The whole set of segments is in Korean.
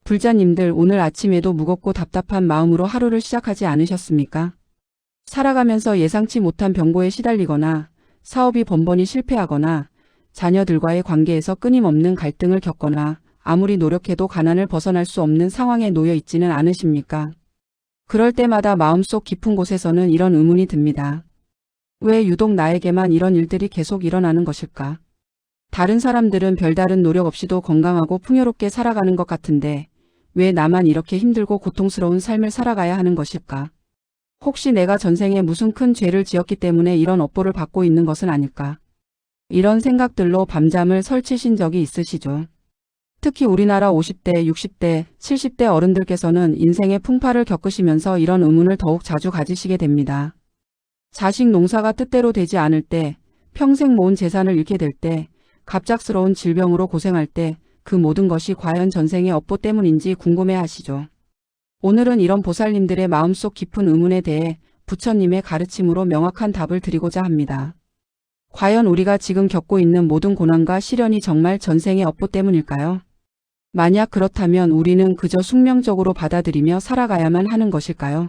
불자님들 오늘 아침에도 무겁고 답답한 마음으로 하루를 시작하지 않으셨습니까? 살아가면서 예상치 못한 병고에 시달리거나 사업이 번번이 실패하거나 자녀들과의 관계에서 끊임없는 갈등을 겪거나 아무리 노력해도 가난을 벗어날 수 없는 상황에 놓여 있지는 않으십니까? 그럴 때마다 마음속 깊은 곳에서는 이런 의문이 듭니다. 왜 유독 나에게만 이런 일들이 계속 일어나는 것일까? 다른 사람들은 별다른 노력 없이도 건강하고 풍요롭게 살아가는 것 같은데 왜 나만 이렇게 힘들고 고통스러운 삶을 살아가야 하는 것일까? 혹시 내가 전생에 무슨 큰 죄를 지었기 때문에 이런 업보를 받고 있는 것은 아닐까? 이런 생각들로 밤잠을 설치신 적이 있으시죠? 특히 우리나라 50대, 60대, 70대 어른들께서는 인생의 풍파를 겪으시면서 이런 의문을 더욱 자주 가지시게 됩니다. 자식 농사가 뜻대로 되지 않을 때, 평생 모은 재산을 잃게 될 때, 갑작스러운 질병으로 고생할 때 그 모든 것이 과연 전생의 업보 때문인지 궁금해하시죠. 오늘은 이런 보살님들의 마음속 깊은 의문에 대해 부처님의 가르침으로 명확한 답을 드리고자 합니다. 과연 우리가 지금 겪고 있는 모든 고난과 시련이 정말 전생의 업보 때문일까요? 만약 그렇다면 우리는 그저 숙명적으로 받아들이며 살아가야만 하는 것일까요?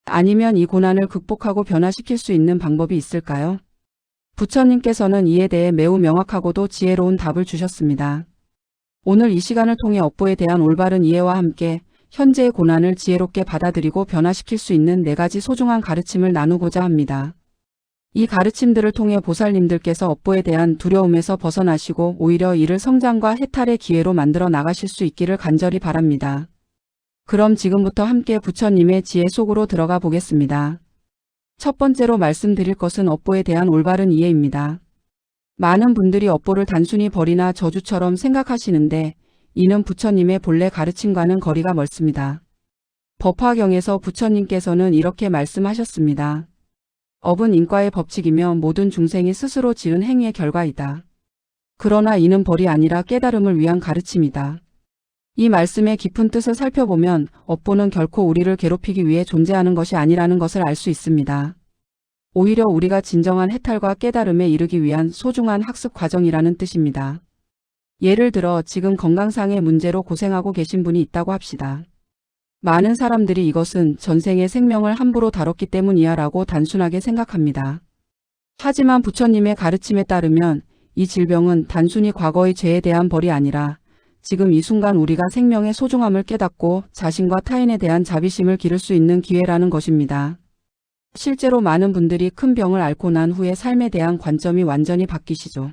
아니면 이 고난을 극복하고 변화시킬 수 있는 방법이 있을까요? 부처님께서는 이에 대해 매우 명확하고도 지혜로운 답을 주셨습니다. 오늘 이 시간을 통해 업보에 대한 올바른 이해와 함께 현재의 고난을 지혜롭게 받아들이고 변화시킬 수 있는 4가지 소중한 가르침을 나누고자 합니다. 이 가르침들을 통해 보살님들께서 업보에 대한 두려움에서 벗어나시고 오히려 이를 성장과 해탈의 기회로 만들어 나가실 수 있기를 간절히 바랍니다. 그럼 지금부터 함께 부처님의 지혜 속으로 들어가 보겠습니다. 첫 번째로 말씀드릴 것은 업보에 대한 올바른 이해입니다. 많은 분들이 업보를 단순히 벌이나 저주처럼 생각하시는데 이는 부처님의 본래 가르침과는 거리가 멀습니다. 법화경에서 부처님께서는 이렇게 말씀하셨습니다. 업은 인과의 법칙이며 모든 중생이 스스로 지은 행위의 결과이다. 그러나 이는 벌이 아니라 깨달음을 위한 가르침이다. 이 말씀의 깊은 뜻을 살펴보면 업보는 결코 우리를 괴롭히기 위해 존재하는 것이 아니라는 것을 알 수 있습니다. 오히려 우리가 진정한 해탈과 깨달음에 이르기 위한 소중한 학습 과정이라는 뜻입니다. 예를 들어 지금 건강상의 문제로 고생하고 계신 분이 있다고 합시다. 많은 사람들이 이것은 전생의 생명을 함부로 다뤘기 때문이야 라고 단순하게 생각합니다. 하지만 부처님의 가르침에 따르면 이 질병은 단순히 과거의 죄에 대한 벌이 아니라 지금 이 순간 우리가 생명의 소중함을 깨닫고 자신과 타인에 대한 자비심을 기를 수 있는 기회라는 것입니다. 실제로 많은 분들이 큰 병을 앓고 난 후에 삶에 대한 관점이 완전히 바뀌시죠.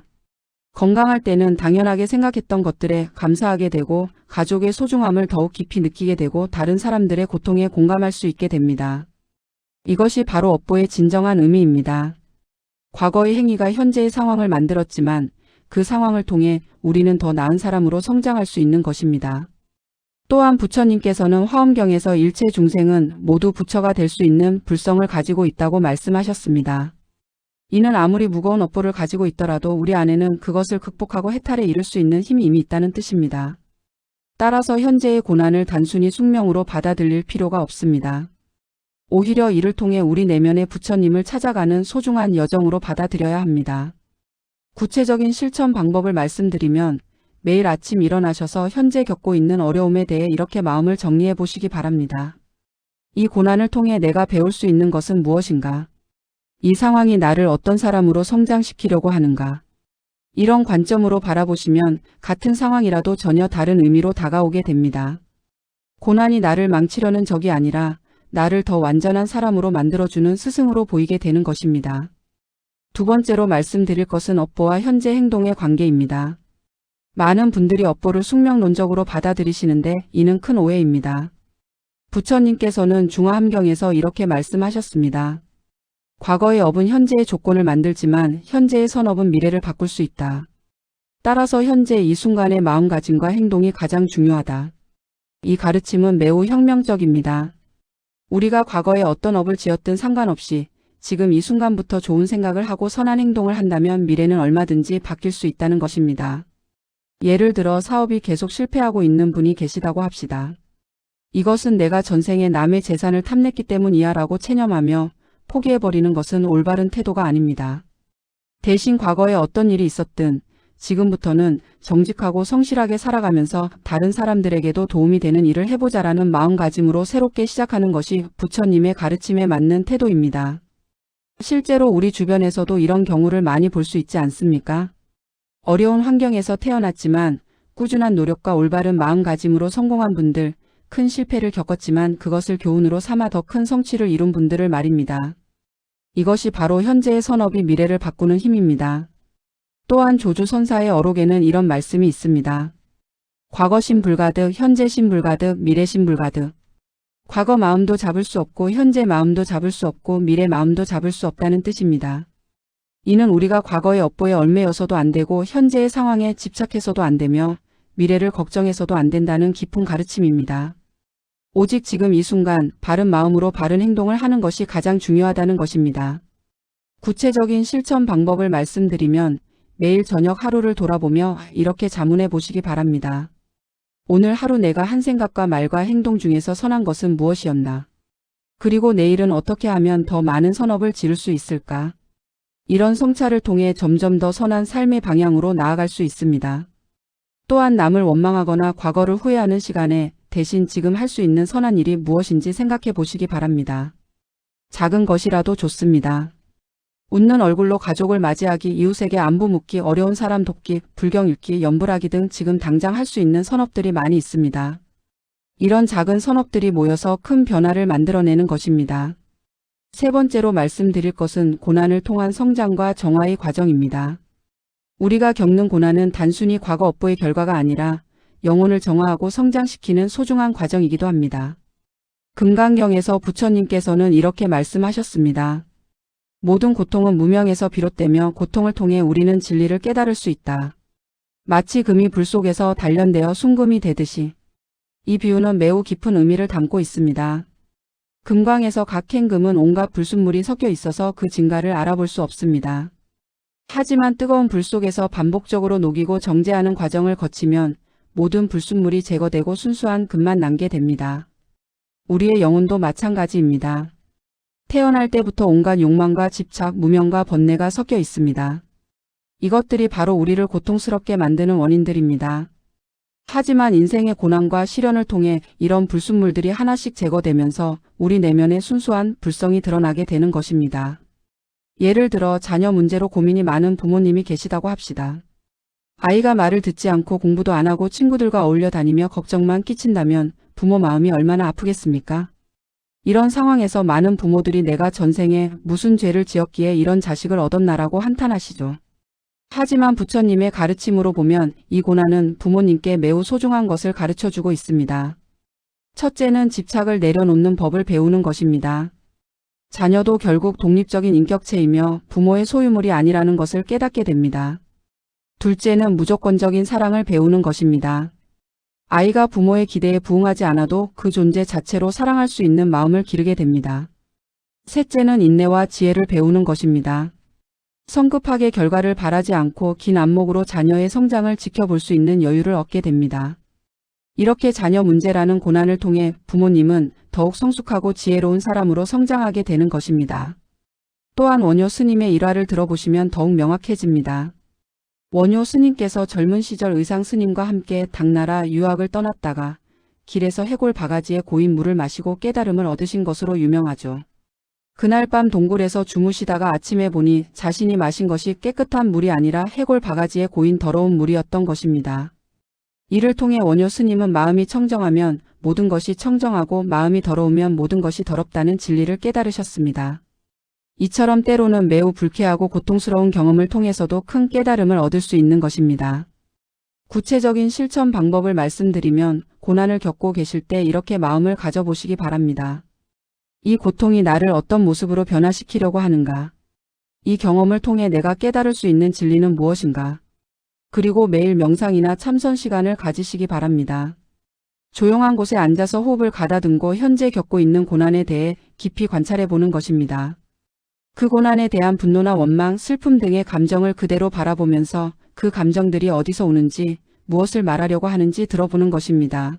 건강할 때는 당연하게 생각했던 것들에 감사하게 되고 가족의 소중함을 더욱 깊이 느끼게 되고 다른 사람들의 고통에 공감할 수 있게 됩니다. 이것이 바로 업보의 진정한 의미입니다. 과거의 행위가 현재의 상황을 만들었지만 그 상황을 통해 우리는 더 나은 사람으로 성장할 수 있는 것입니다. 또한 부처님께서는 화엄경에서 일체 중생은 모두 부처가 될 수 있는 불성을 가지고 있다고 말씀하셨습니다. 이는 아무리 무거운 업보를 가지고 있더라도 우리 안에는 그것을 극복하고 해탈에 이를 수 있는 힘이 이미 있다는 뜻입니다. 따라서 현재의 고난을 단순히 숙명으로 받아들일 필요가 없습니다. 오히려 이를 통해 우리 내면의 부처님을 찾아가는 소중한 여정으로 받아들여야 합니다. 구체적인 실천 방법을 말씀드리면 매일 아침 일어나셔서 현재 겪고 있는 어려움에 대해 이렇게 마음을 정리해 보시기 바랍니다. 이 고난을 통해 내가 배울 수 있는 것은 무엇인가? 이 상황이 나를 어떤 사람으로 성장시키려고 하는가? 이런 관점으로 바라보시면 같은 상황이라도 전혀 다른 의미로 다가오게 됩니다. 고난이 나를 망치려는 적이 아니라 나를 더 완전한 사람으로 만들어주는 스승으로 보이게 되는 것입니다. 두 번째로 말씀드릴 것은 업보와 현재 행동의 관계입니다. 많은 분들이 업보를 숙명론적으로 받아들이시는데 이는 큰 오해입니다. 부처님께서는 중화함경에서 이렇게 말씀하셨습니다. 과거의 업은 현재의 조건을 만들지만 현재의 선업은 미래를 바꿀 수 있다. 따라서 현재 이 순간의 마음가짐과 행동이 가장 중요하다. 이 가르침은 매우 혁명적입니다. 우리가 과거에 어떤 업을 지었든 상관없이 지금 이 순간부터 좋은 생각을 하고 선한 행동을 한다면 미래는 얼마든지 바뀔 수 있다는 것입니다. 예를 들어 사업이 계속 실패하고 있는 분이 계시다고 합시다. 이것은 내가 전생에 남의 재산을 탐냈기 때문이야 라고 체념하며 포기해버리는 것은 올바른 태도가 아닙니다. 대신 과거에 어떤 일이 있었든 지금부터는 정직하고 성실하게 살아가면서 다른 사람들에게도 도움이 되는 일을 해보자라는 마음가짐으로 새롭게 시작하는 것이 부처님의 가르침에 맞는 태도입니다. 실제로 우리 주변에서도 이런 경우를 많이 볼 수 있지 않습니까? 어려운 환경에서 태어났지만 꾸준한 노력과 올바른 마음가짐으로 성공한 분들, 큰 실패를 겪었지만 그것을 교훈으로 삼아 더 큰 성취를 이룬 분들을 말입니다. 이것이 바로 현재의 선업이 미래를 바꾸는 힘입니다. 또한 조주선사의 어록에는 이런 말씀이 있습니다. 과거신 불가득, 현재신 불가득, 미래신 불가득. 과거 마음도 잡을 수 없고 현재 마음도 잡을 수 없고 미래 마음도 잡을 수 없다는 뜻입니다. 이는 우리가 과거의 업보에 얽매여서도 안 되고 현재의 상황에 집착해서도 안 되며 미래를 걱정해서도 안 된다는 깊은 가르침입니다. 오직 지금 이 순간 바른 마음으로 바른 행동을 하는 것이 가장 중요하다는 것입니다. 구체적인 실천 방법을 말씀드리면 매일 저녁 하루를 돌아보며 이렇게 자문해 보시기 바랍니다. 오늘 하루 내가 한 생각과 말과 행동 중에서 선한 것은 무엇이었나? 그리고 내일은 어떻게 하면 더 많은 선업을 지을 수 있을까? 이런 성찰을 통해 점점 더 선한 삶의 방향으로 나아갈 수 있습니다. 또한 남을 원망하거나 과거를 후회하는 시간에 대신 지금 할 수 있는 선한 일이 무엇인지 생각해 보시기 바랍니다. 작은 것이라도 좋습니다. 웃는 얼굴로 가족을 맞이하기, 이웃에게 안부 묻기, 어려운 사람 돕기, 불경 읽기, 연불하기 등 지금 당장 할 수 있는 선업들이 많이 있습니다. 이런 작은 선업들이 모여서 큰 변화를 만들어내는 것입니다. 세 번째로 말씀드릴 것은 고난을 통한 성장과 정화의 과정입니다. 우리가 겪는 고난은 단순히 과거 업보의 결과가 아니라 영혼을 정화하고 성장시키는 소중한 과정이기도 합니다. 금강경에서 부처님께서는 이렇게 말씀하셨습니다. 모든 고통은 무명에서 비롯되며 고통을 통해 우리는 진리를 깨달을 수 있다. 마치 금이 불 속에서 단련되어 순금이 되듯이. 이 비유는 매우 깊은 의미를 담고 있습니다. 금광에서 각 캔금은 온갖 불순물이 섞여 있어서 그 진가를 알아볼 수 없습니다. 하지만 뜨거운 불 속에서 반복적으로 녹이고 정제하는 과정을 거치면 모든 불순물이 제거되고 순수한 금만 남게 됩니다. 우리의 영혼도 마찬가지입니다. 태어날 때부터 온갖 욕망과 집착, 무명과 번뇌가 섞여 있습니다. 이것들이 바로 우리를 고통스럽게 만드는 원인들입니다. 하지만 인생의 고난과 시련을 통해 이런 불순물들이 하나씩 제거되면서 우리 내면의 순수한 불성이 드러나게 되는 것입니다. 예를 들어 자녀 문제로 고민이 많은 부모님이 계시다고 합시다. 아이가 말을 듣지 않고 공부도 안 하고 친구들과 어울려 다니며 걱정만 끼친다면 부모 마음이 얼마나 아프겠습니까? 이런 상황에서 많은 부모들이 내가 전생에 무슨 죄를 지었기에 이런 자식을 얻었나라고 한탄하시죠. 하지만 부처님의 가르침으로 보면 이 고난은 부모님께 매우 소중한 것을 가르쳐주고 있습니다. 첫째는 집착을 내려놓는 법을 배우는 것입니다. 자녀도 결국 독립적인 인격체이며 부모의 소유물이 아니라는 것을 깨닫게 됩니다. 둘째는 무조건적인 사랑을 배우는 것입니다. 아이가 부모의 기대에 부응하지 않아도 그 존재 자체로 사랑할 수 있는 마음을 기르게 됩니다. 셋째는 인내와 지혜를 배우는 것입니다. 성급하게 결과를 바라지 않고 긴 안목으로 자녀의 성장을 지켜볼 수 있는 여유를 얻게 됩니다. 이렇게 자녀 문제라는 고난을 통해 부모님은 더욱 성숙하고 지혜로운 사람으로 성장하게 되는 것입니다. 또한 원효 스님의 일화를 들어보시면 더욱 명확해집니다. 원효 스님께서 젊은 시절 의상 스님과 함께 당나라 유학을 떠났다가 길에서 해골 바가지에 고인 물을 마시고 깨달음을 얻으신 것으로 유명하죠. 그날 밤 동굴에서 주무시다가 아침에 보니 자신이 마신 것이 깨끗한 물이 아니라 해골 바가지에 고인 더러운 물이었던 것입니다. 이를 통해 원효 스님은 마음이 청정하면 모든 것이 청정하고 마음이 더러우면 모든 것이 더럽다는 진리를 깨달으셨습니다. 이처럼 때로는 매우 불쾌하고 고통스러운 경험을 통해서도 큰 깨달음을 얻을 수 있는 것입니다. 구체적인 실천 방법을 말씀드리면 고난을 겪고 계실 때 이렇게 마음을 가져보시기 바랍니다. 이 고통이 나를 어떤 모습으로 변화시키려고 하는가? 이 경험을 통해 내가 깨달을 수 있는 진리는 무엇인가? 그리고 매일 명상이나 참선 시간을 가지시기 바랍니다. 조용한 곳에 앉아서 호흡을 가다듬고 현재 겪고 있는 고난에 대해 깊이 관찰해 보는 것입니다. 그 고난에 대한 분노나 원망, 슬픔 등의 감정을 그대로 바라보면서 그 감정들이 어디서 오는지, 무엇을 말하려고 하는지 들어보는 것입니다.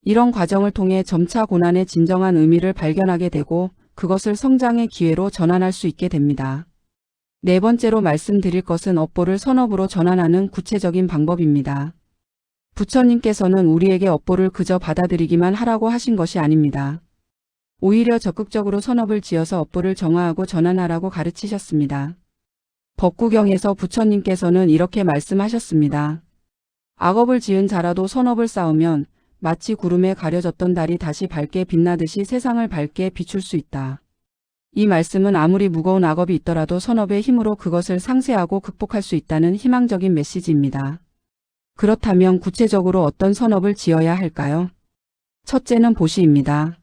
이런 과정을 통해 점차 고난의 진정한 의미를 발견하게 되고 그것을 성장의 기회로 전환할 수 있게 됩니다. 네 번째로 말씀드릴 것은 업보를 선업으로 전환하는 구체적인 방법입니다. 부처님께서는 우리에게 업보를 그저 받아들이기만 하라고 하신 것이 아닙니다. 오히려 적극적으로 선업을 지어서 업보를 정화하고 전환하라고 가르치셨습니다. 법구경에서 부처님께서는 이렇게 말씀하셨습니다. 악업을 지은 자라도 선업을 쌓으면 마치 구름에 가려졌던 달이 다시 밝게 빛나듯이 세상을 밝게 비출 수 있다. 이 말씀은 아무리 무거운 악업이 있더라도 선업의 힘으로 그것을 상쇄하고 극복할 수 있다는 희망적인 메시지입니다. 그렇다면 구체적으로 어떤 선업을 지어야 할까요? 첫째는 보시입니다.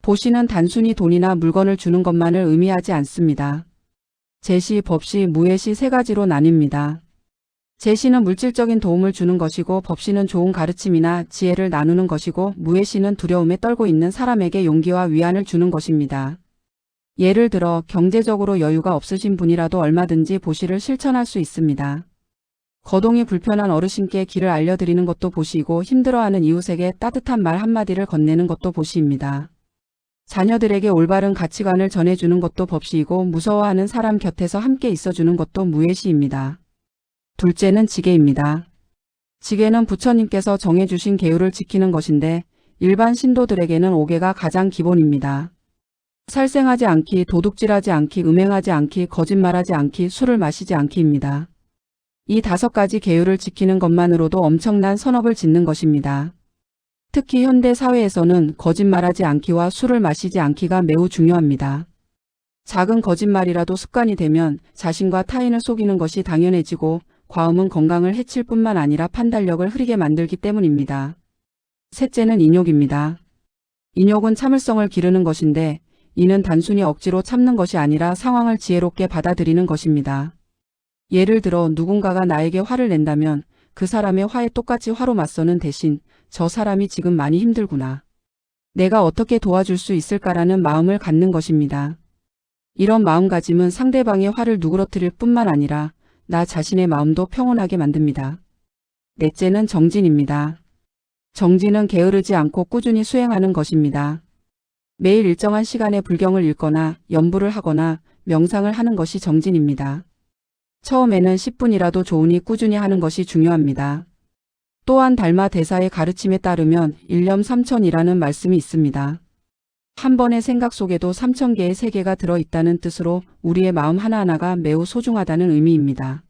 보시는 단순히 돈이나 물건을 주는 것만을 의미하지 않습니다. 제시, 법시, 무예시 세 가지로 나뉩니다. 제시는 물질적인 도움을 주는 것이고 법시는 좋은 가르침이나 지혜를 나누는 것이고 무예시는 두려움에 떨고 있는 사람에게 용기와 위안을 주는 것입니다. 예를 들어 경제적으로 여유가 없으신 분이라도 얼마든지 보시를 실천할 수 있습니다. 거동이 불편한 어르신께 길을 알려드리는 것도 보시이고 힘들어하는 이웃에게 따뜻한 말 한마디를 건네는 것도 보시입니다. 자녀들에게 올바른 가치관을 전해주는 것도 법시이고 무서워하는 사람 곁에서 함께 있어주는 것도 무예시입니다. 둘째는 지계입니다. 지계는 부처님께서 정해주신 계율을 지키는 것인데 일반 신도들에게는 5개가 가장 기본입니다. 살생하지 않기, 도둑질하지 않기, 음행하지 않기, 거짓말하지 않기, 술을 마시지 않기입니다. 이 5가지 계율을 지키는 것만으로도 엄청난 선업을 짓는 것입니다. 특히 현대 사회에서는 거짓말하지 않기와 술을 마시지 않기가 매우 중요합니다. 작은 거짓말이라도 습관이 되면 자신과 타인을 속이는 것이 당연해지고 과음은 건강을 해칠 뿐만 아니라 판단력을 흐리게 만들기 때문입니다. 셋째는 인욕입니다. 인욕은 참을성을 기르는 것인데 이는 단순히 억지로 참는 것이 아니라 상황을 지혜롭게 받아들이는 것입니다. 예를 들어 누군가가 나에게 화를 낸다면 그 사람의 화에 똑같이 화로 맞서는 대신 저 사람이 지금 많이 힘들구나. 내가 어떻게 도와줄 수 있을까라는 마음을 갖는 것입니다. 이런 마음가짐은 상대방의 화를 누그러뜨릴 뿐만 아니라 나 자신의 마음도 평온하게 만듭니다. 넷째는 정진입니다. 정진은 게으르지 않고 꾸준히 수행하는 것입니다. 매일 일정한 시간에 불경을 읽거나 연부를 하거나 명상을 하는 것이 정진입니다. 처음에는 10분이라도 좋으니 꾸준히 하는 것이 중요합니다. 또한 달마 대사의 가르침에 따르면 일념 3000이라는 말씀이 있습니다. 한 번의 생각 속에도 3000개의 세계가 들어있다는 뜻으로 우리의 마음 하나하나가 매우 소중하다는 의미입니다.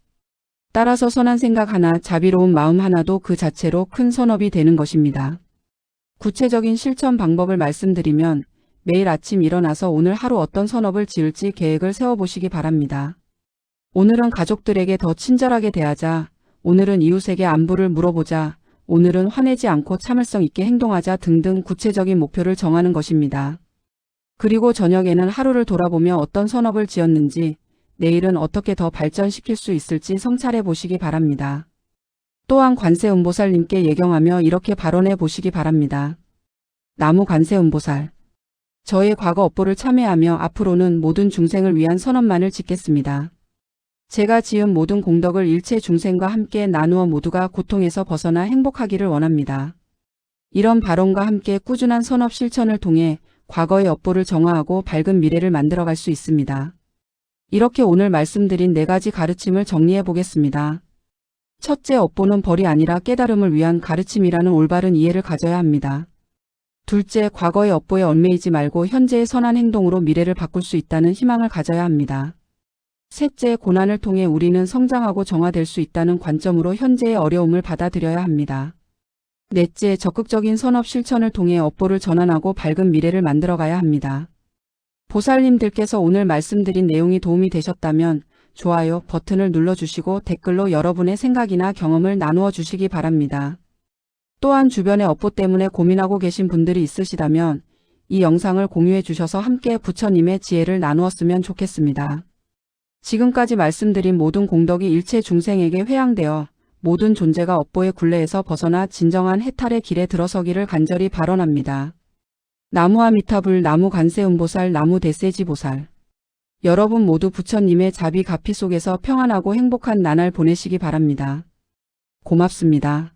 따라서 선한 생각 하나, 자비로운 마음 하나도 그 자체로 큰 선업이 되는 것입니다. 구체적인 실천 방법을 말씀드리면 매일 아침 일어나서 오늘 하루 어떤 선업을 지을지 계획을 세워보시기 바랍니다. 오늘은 가족들에게 더 친절하게 대하자, 오늘은 이웃에게 안부를 물어보자, 오늘은 화내지 않고 참을성 있게 행동하자 등등 구체적인 목표를 정하는 것입니다. 그리고 저녁에는 하루를 돌아보며 어떤 선업을 지었는지, 내일은 어떻게 더 발전시킬 수 있을지 성찰해 보시기 바랍니다. 또한 관세음보살님께 예경하며 이렇게 발언해 보시기 바랍니다. 나무 관세음보살. 저의 과거 업보를 참회하며 앞으로는 모든 중생을 위한 선업만을 짓겠습니다. 제가 지은 모든 공덕을 일체 중생과 함께 나누어 모두가 고통에서 벗어나 행복하기를 원합니다. 이런 발언과 함께 꾸준한 선업 실천을 통해 과거의 업보를 정화하고 밝은 미래를 만들어갈 수 있습니다. 이렇게 오늘 말씀드린 4가지 가르침을 정리해 보겠습니다. 첫째, 업보는 벌이 아니라 깨달음을 위한 가르침이라는 올바른 이해를 가져야 합니다. 둘째, 과거의 업보에 얽매이지 말고 현재의 선한 행동으로 미래를 바꿀 수 있다는 희망을 가져야 합니다. 셋째, 고난을 통해 우리는 성장하고 정화될 수 있다는 관점으로 현재의 어려움을 받아들여야 합니다. 넷째, 적극적인 선업 실천을 통해 업보를 전환하고 밝은 미래를 만들어가야 합니다. 보살님들께서 오늘 말씀드린 내용이 도움이 되셨다면 좋아요 버튼을 눌러주시고 댓글로 여러분의 생각이나 경험을 나누어 주시기 바랍니다. 또한 주변에 업보 때문에 고민하고 계신 분들이 있으시다면 이 영상을 공유해 주셔서 함께 부처님의 지혜를 나누었으면 좋겠습니다. 지금까지 말씀드린 모든 공덕이 일체 중생에게 회양되어 모든 존재가 업보의 굴레에서 벗어나 진정한 해탈의 길에 들어서기를 간절히 발언합니다. 나무아미타불, 나무 관세음보살, 나무 대세지보살. 여러분 모두 부처님의 자비 가피 속에서 평안하고 행복한 나날 보내시기 바랍니다. 고맙습니다.